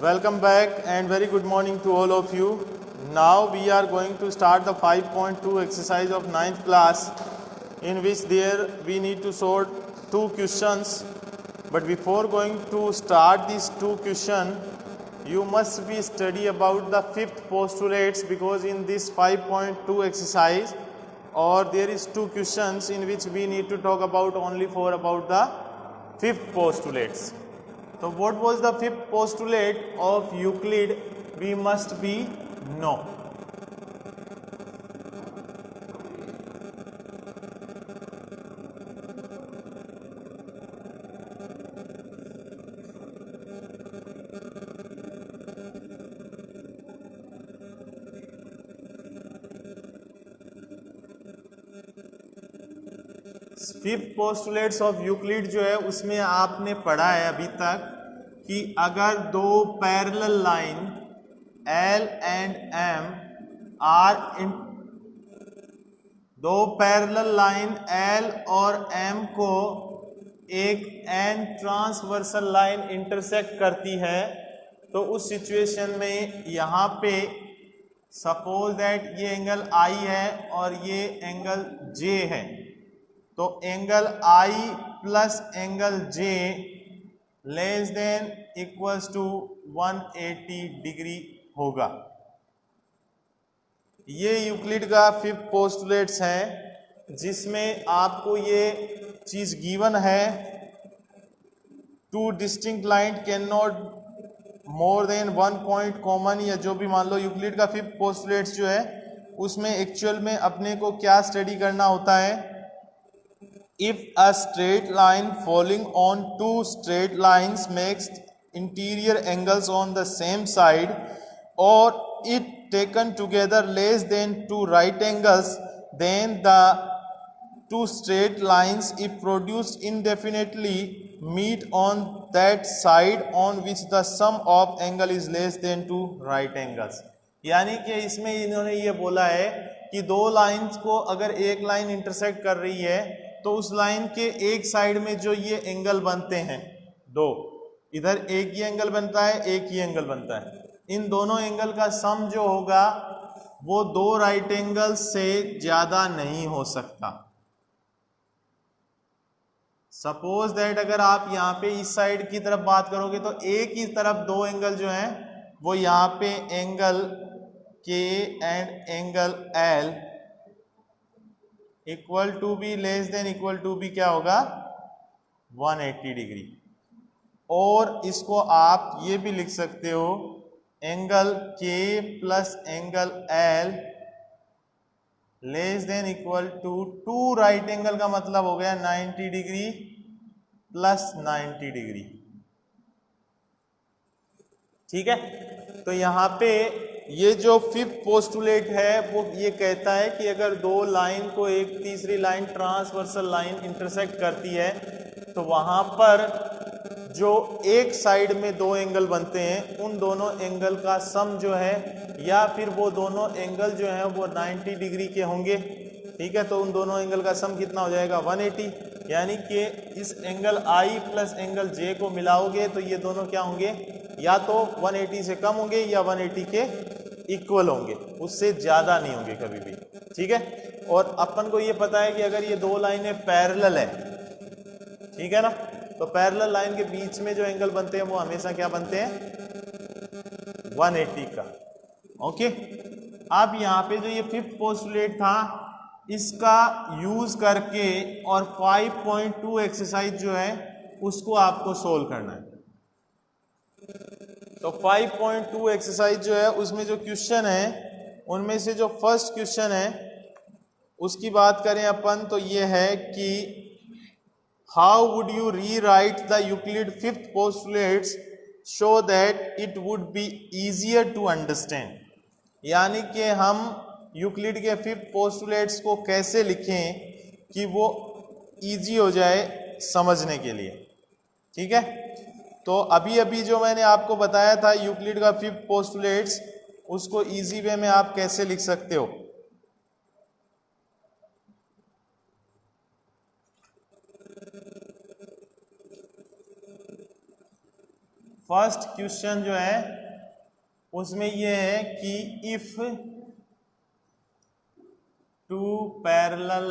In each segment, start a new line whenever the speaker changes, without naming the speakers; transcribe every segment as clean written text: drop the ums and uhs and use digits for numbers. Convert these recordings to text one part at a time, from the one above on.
Welcome back and very good morning to all of you. Now we are going to start the 5.2 exercise of 9th class, in which there we need to solve two questions. But before going to start these two questions, you must be study about the fifth postulates, because in this 5.2 exercise or there is two questions in which we need to talk about only for about the fifth postulates. So what was the fifth postulate of Euclid? We must be know. Fifth postulates of Euclid जो है उसमें आपने पढ़ा है अभी तक कि अगर दो parallel line L and M are इन दो पैरेलल लाइन L और M को एक N ट्रांसवर्सल लाइन इंटरसेक्ट करती है, तो उस सिचुएशन में यहाँ पे सपोज दैट ये एंगल I है और ये एंगल J है, तो angle I plus angle J less than equals to 180 degree होगा। ये यूक्लिड का फिफ्थ पोस्टुलेट्स है, जिसमें आपको ये चीज गिवन है, two distinct line can not more than one point common, या जो भी मान लो यूक्लिड का फिफ्थ पोस्टुलेट्स जो है उसमें एक्चुअल में अपने को क्या स्टडी करना होता है। If a straight line falling on two straight lines makes interior angles on the same side, or it taken together less than two right angles, then the two straight lines, if produced indefinitely, meet on that side on which the sum of angle is less than two right angles। यानी कि इसमें इन्होंने ये बोला है कि दो lines को अगर एक लाइन इंटरसेक्ट कर रही है तो उस लाइन के एक साइड में जो ये एंगल बनते हैं दो, इधर एक ही एंगल बनता है, एक ही एंगल बनता है, इन दोनों एंगल का सम जो होगा वो दो राइट एंगल से ज्यादा नहीं हो सकता। सपोज दैट अगर आप यहाँ पे इस साइड की तरफ बात करोगे तो एक ही तरफ दो एंगल जो हैं वो यहाँ पे angle K and angle L equal to be less than equal to be क्या होगा 180 डिग्री। और इसको आप ये भी लिख सकते हो angle K plus angle L less than equal to two right angle का मतलब हो गया 90 डिग्री प्लस 90 डिग्री। ठीक है, तो यहाँ पे ये जो फिफ्थ पोस्टुलेट है वो ये कहता है कि अगर दो लाइन को एक तीसरी लाइन ट्रांसवर्सल लाइन इंटरसेक्ट करती है तो वहां पर जो एक साइड में दो एंगल बनते हैं उन दोनों एंगल का सम जो है, या फिर वो दोनों एंगल जो है वो 90 डिग्री के होंगे। ठीक है, तो उन दोनों एंगल का सम कितना हो जाएगा 180, यानी कि इस angle I plus angle J को मिलाओगे तो ये दोनों क्या होंगे, या तो 180 से कम होंगे या 180 के इक्वल होंगे, उससे ज्यादा नहीं होंगे कभी भी। ठीक है, और अपन को ये पता है कि अगर ये दो लाइनें पैरेलल है, ठीक है ना, तो पैरेलल लाइन के बीच में जो एंगल बनते हैं वो हमेशा क्या बनते हैं 180 का। ओके, अब यहाँ पे जो ये फिफ्थ पोस्टुलेट था इसका यूज करके और 5.2 एक्सरसाइज जो है उसको आपको सोल्व करना है। तो 5.2 एक्सरसाइज जो है उसमें जो क्वेश्चन है उनमें से जो फर्स्ट क्वेश्चन है उसकी बात करें अपन तो ये है कि how would you rewrite the Euclid fifth postulates show that it would be easier to understand. यानी कि हम यूक्लिड के फिफ्थ पोस्टुलेट्स को कैसे लिखें कि वो इजी हो जाए समझने के लिए। ठीक है, तो अभी अभी जो मैंने आपको बताया था यूक्लिड का फिफ्थ पोस्टुलेट्स, उसको इजी वे में आप कैसे लिख सकते हो। फर्स्ट क्वेश्चन जो है उसमें ये है कि if two parallel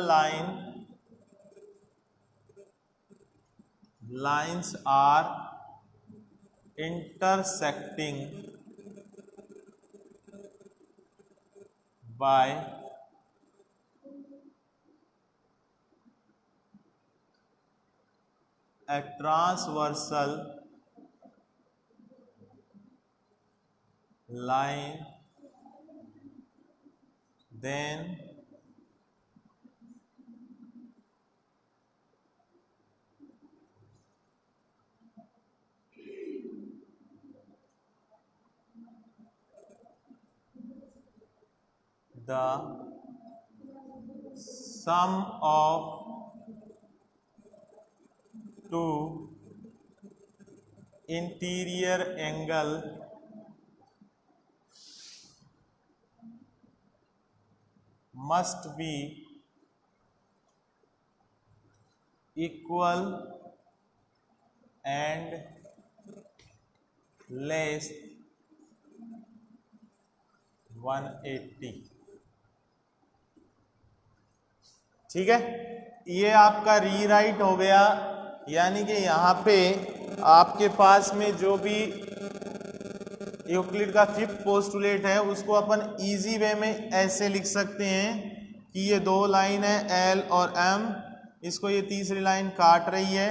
lines are intersecting by a transversal line, then the sum of two interior angle must be equal and less 180। ठीक है, ये आपका रीराइट हो गया, यानी कि यहाँ पे आपके पास में जो भी यूक्लिड का फिफ्थ पोस्टुलेट है उसको अपन इजी वे में ऐसे लिख सकते हैं कि ये दो लाइन है एल और एम, इसको ये तीसरी लाइन काट रही है,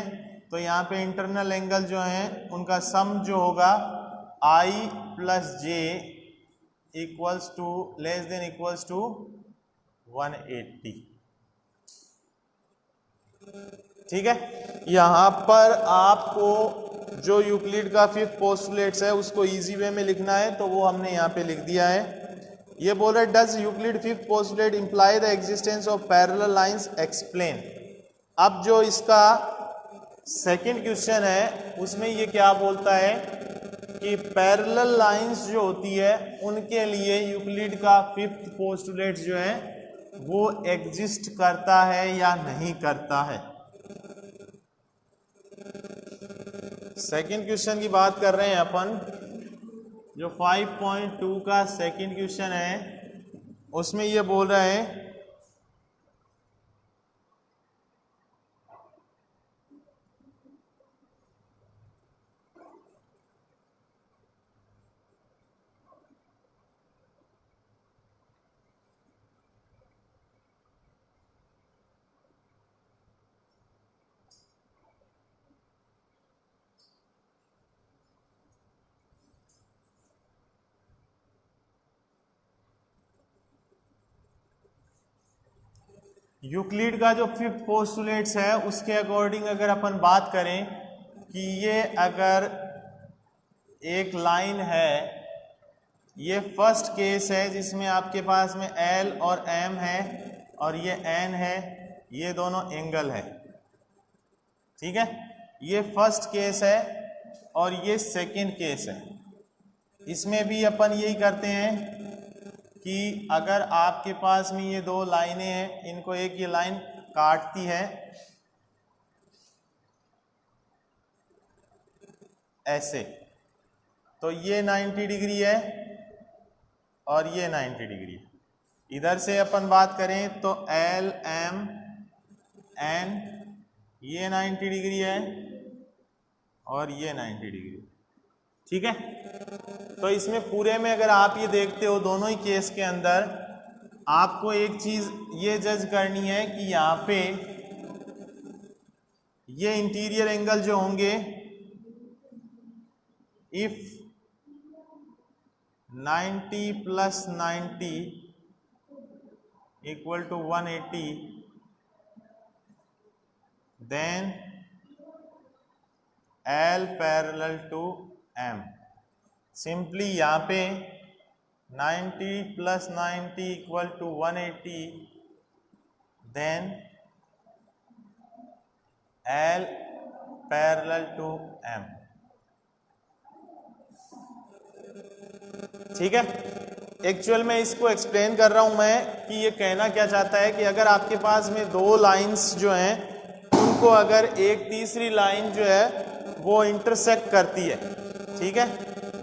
तो यहाँ पे इंटरनल एंगल जो है उनका सम जो होगा I plus J equals to less than equals to 180। ठीक है, यहाँ पर आपको जो यूक्लिड का फिफ्थ पोस्टुलेट्स है उसको इजी वे में लिखना है, तो वो हमने यहाँ पे लिख दिया है। ये बोल रहा है does Euclid fifth postulate imply the existence of parallel lines, explain. अब जो इसका सेकंड क्वेश्चन है उसमें ये क्या बोलता है कि पैरेलल लाइंस जो होती है उनके लिए यूक्लिड का फिफ्थ पोस्टुलेट जो है वो एग्जिस्ट करता है या नहीं करता है। सेकंड क्वेश्चन की बात कर रहे हैं अपन, जो 5.2 का सेकंड क्वेश्चन है उसमें ये बोल रहा है यूक्लिड का जो फिफ्थ पोस्टुलेट्स है उसके अकॉर्डिंग अगर अपन बात करें कि ये अगर एक लाइन है, ये फर्स्ट केस है जिसमें आपके पास में एल और एम है और ये एन है, ये दोनों एंगल है। ठीक है, ये फर्स्ट केस है और ये सेकंड केस है। इसमें भी अपन यही करते हैं कि अगर आपके पास में ये दो लाइनें हैं, इनको एक ये लाइन काटती है ऐसे, तो ये 90 डिग्री है और ये 90 डिग्री है। इधर से अपन बात करें तो एल एम एन, ये 90 डिग्री है और ये 90 डिग्री। ठीक है, तो इसमें पूरे में अगर आप ये देखते हो दोनों ही केस के अंदर आपको एक चीज ये जज करनी है कि यहाँ पे ये इंटीरियर एंगल जो होंगे, if 90 plus 90 equal to 180 then L parallel to M। Simply यहाँ पे 90 plus 90 equal to 180 then L parallel to M। ठीक है, एक्चुअल में इसको एक्सप्लेन कर रहा हूं मैं कि ये कहना क्या चाहता है कि अगर आपके पास में दो लाइंस जो हैं उनको अगर एक तीसरी लाइन जो है वो इंटरसेक्ट करती है, ठीक है,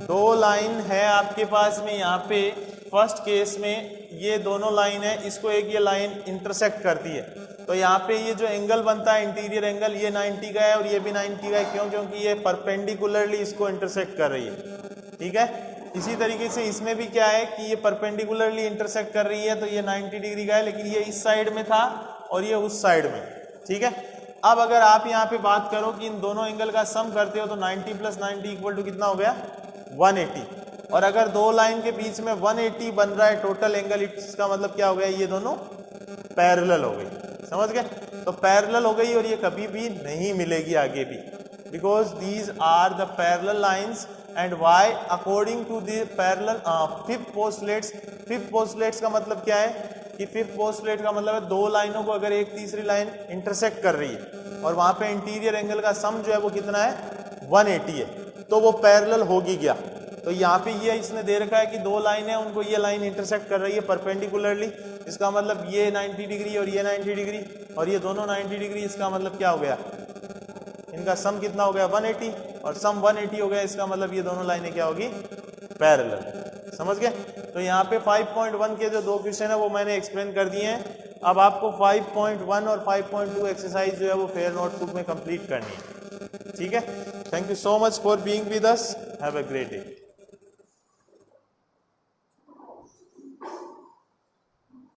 दो लाइन है आपके पास में यहाँ पे। फर्स्ट केस में ये दोनों लाइन है, इसको एक ये लाइन इंटरसेक्ट करती है, तो यहाँ पे ये जो एंगल बनता है इंटीरियर एंगल, ये 90 का है और ये भी 90 का है। क्यों? क्योंकि ये परपेंडिकुलरली इसको इंटरसेक्ट कर रही है। ठीक है, इसी तरीके से इसमें भी क्या है कि ये परपेंडिकुलरली इंटरसेक्ट कर रही है, तो ये 90 डिग्री का है, लेकिन ये इस साइड में था और ये उस साइड में। ठीक है, अब अगर आप यहाँ पे बात करो कि इन दोनों एंगल का सम करते हो तो 90 + 90 इक्वल टू कितना हो गया? 180। और अगर दो लाइन के बीच में 180 बन रहा है टोटल एंगल, इसका मतलब क्या हो गया? ये दोनों पैरेलल हो गई। समझ गए? तो पैरेलल हो गई और ये कभी भी नहीं मिलेगी आगे भी, because these are the parallel lines. And why? According to the parallel fifth postulates. Fifth postulates का मतलब क्या है कि फिफ्थ पोस्टुलेट का मतलब है दो लाइनों को अगर एक तीसरी लाइन इंटरसेक्ट कर रही है और वहां पे इंटीरियर एंगल का सम जो है वो कितना है? 180 है, तो वो पैरेलल होगी क्या? तो यहाँ पे ये इसने दे रखा है कि दो लाइन है, उनको ये लाइन इंटरसेक्ट कर रही है परपेंडिकुलरली, इसका मतलब ये 90 डिग्री और ये 90 डिग्री और ये दोनों 90 डिग्री। इसका मतलब क्या हो गया? इनका सम कितना हो गया? 180, और सम 180 हो गया, इसका मतलब ये दोनों लाइनें क्या होगी? पैरेलल। समझ गए? तो यहाँ पे 5.1 के जो दो क्वेश्चन है वो मैंने एक्सप्लेन कर दिए हैं। अब आपको 5.1 और 5.2 एक्सरसाइज जो है वो फेयर नोटबुक में कंप्लीट करनी है। ठीक है, thank you so much for being with us, have a great day.